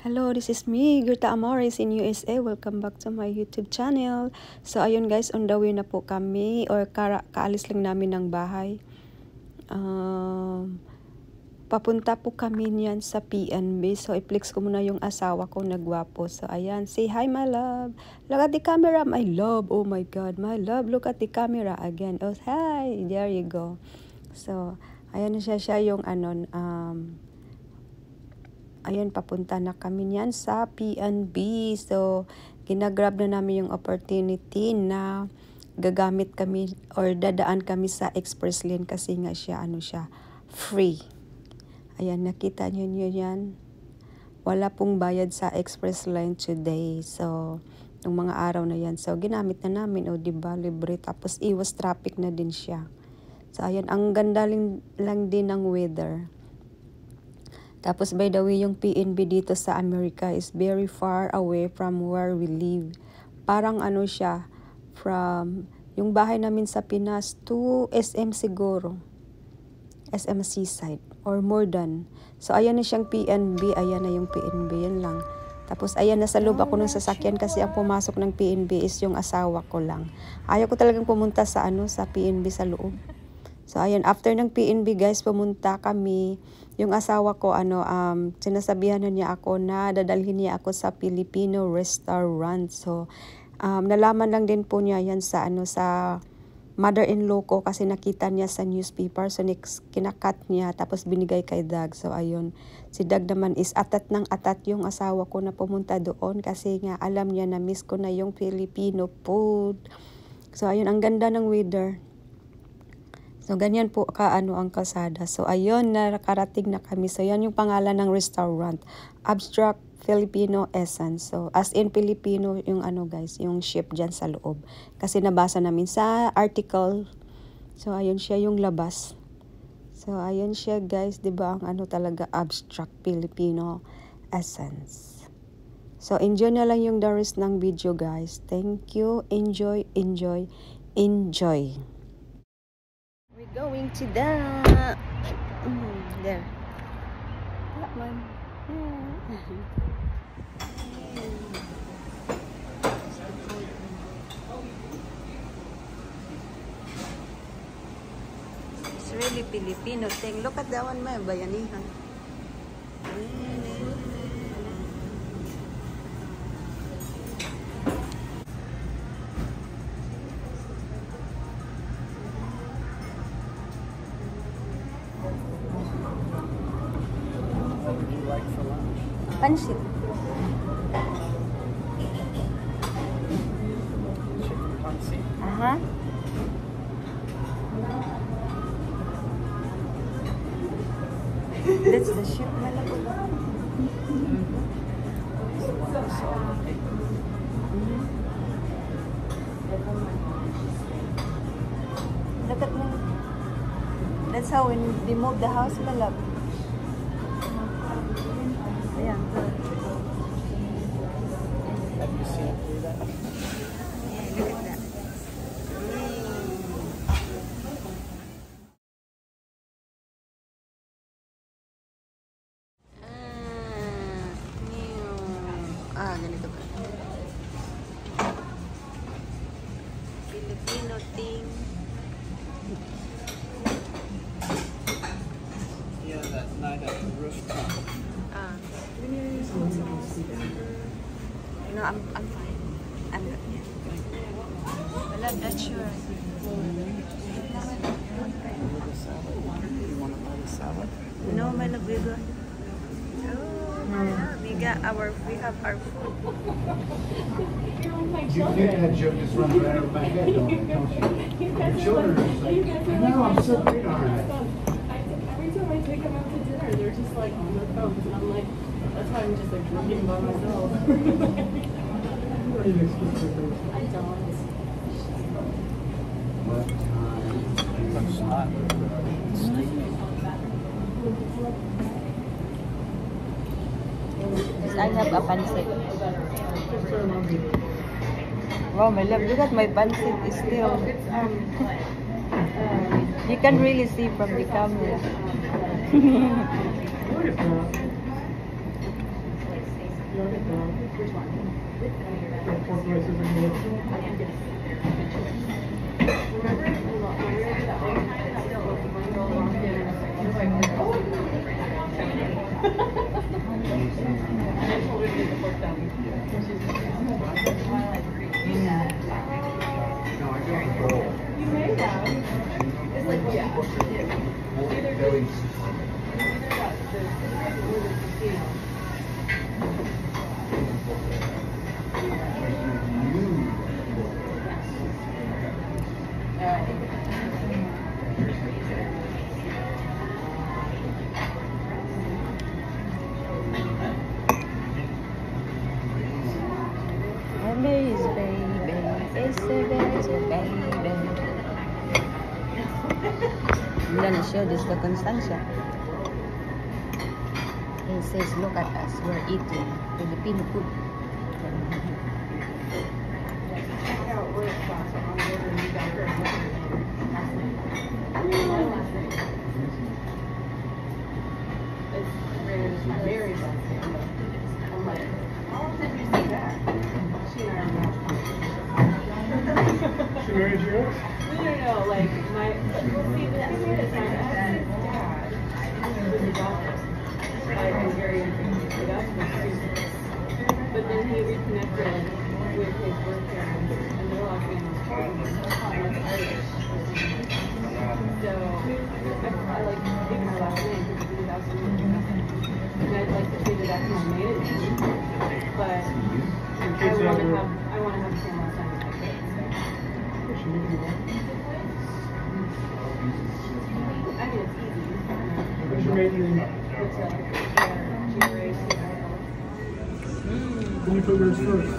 Hello, this is me, Gerta Amores in USA. Welcome back to my YouTube channel. So, ayun guys, on the way na po kami or kaalis lang namin ng bahay. Papunta po kami niyan sa PNB. So, i-flex ko muna yung asawa ko na gwapo. So, ayan. Say hi, my love. Look at the camera, my love. Oh my God, my love. Look at the camera again. Oh, hi. There you go. So, ayan na siya yung ayan, papunta na kami niyan sa PNB. So, ginagrab na namin yung opportunity na gagamit kami or dadaan kami sa express lane kasi nga siya, free. Ayan, nakita nyo yan. Wala pong bayad sa express lane today. So, yung mga araw na yan. So, ginamit na namin. O, diba, libre. Tapos, iwas traffic na din siya. So, ayan, ang ganda lang din ng weather. Tapos, by the way, yung PNB dito sa Amerika is very far away from where we live. Parang siya, from yung bahay namin sa Pinas to SM siguro. SM Seaside or more than. So, ayan na siyang PNB. Ayan na yung PNB. Yan lang. Tapos, ayan, nasa loob ako ng sasakyan kasi ang pumasok ng PNB is yung asawa ko lang. Ayaw ko talagang pumunta sa sa PNB sa loob. So, ayan, after ng PNB, guys, pumunta kami. Yung asawa ko, sinasabihan na niya ako na dadalhin niya ako sa Filipino restaurant. So, nalaman lang din po niya yan sa, sa mother-in-law ko kasi nakita niya sa newspaper. So, kinakat niya, tapos binigay kay Dag. So, ayun, si Dag naman is atat ng atat yung asawa ko na pumunta doon kasi nga alam niya na miss ko na yung Filipino food. So, ayun, ang ganda ng weather. So, ganyan po ang kalsada. So, ayun, nakarating na kami. So, yan yung pangalan ng restaurant. Abstract Filipino Essence. So, as in Filipino yung guys, yung ship dyan sa loob. Kasi nabasa namin sa article. So, ayun siya yung labas. So, ayun siya guys, diba ang talaga Abstract Filipino Essence. So, enjoy na lang yung the rest ng video guys. Thank you. Enjoy, enjoy, enjoy. We're going to there. That one. It's really Filipino thing. Look at that one, may bayanihan. Pansit. Chicken pancit. That's the ship, malabo. Look at me. That's how when they move the house, malabo. Ayan. Have you seen through that? Yeah, look at that. Ganito ba? Filipino thing. Yeah, that night at the rooftop. No, I'm fine. I'm good. I love that shirt. You want to buy the salad? No, my love, we good. Oh, my love, we have our food. You think that joke just runs right over my head, don't you? Your children are just like, no, I'm so great on it. Every time I take them out to dinner, they're just like on their phones, and I'm like, that's why I'm just like drinking by myself. I don't. Looks hot. I have a pancit. Wow, my love, look at my pancit is still. You can really see from the camera. Which one? Four places in here. Remember when we were that one time that one girl walked in and was like, what do I wear? Oh, and I told her to get the book done. No, I got the bowl. You may have. It's like, yeah. Either got this, or the casino. Amaze, baby. It's a baby. I'm gonna show this to Constancia. It says, look at us, we're eating Filipino food. Check out where it's at. So I'm ordering you guys last night. It's very fancy. I'm like, how did you see that? She and I are not. She married your ex? No, like my, well, see, the thing is, my ex's dad was a doctor. Like, I'm very interested. So that's what's stupid. But then he reconnected with his birth parents, and their last name was Harvey. Like Irish. So, I like gave my last name because he was absolutely nothing. And I'd like to say that that's my maiden name. But I want to have the same last name as my kids. She moved you on? I mean, it's easy. What's your maiden name? It's G-R-A-C-I-L. When you put yours first?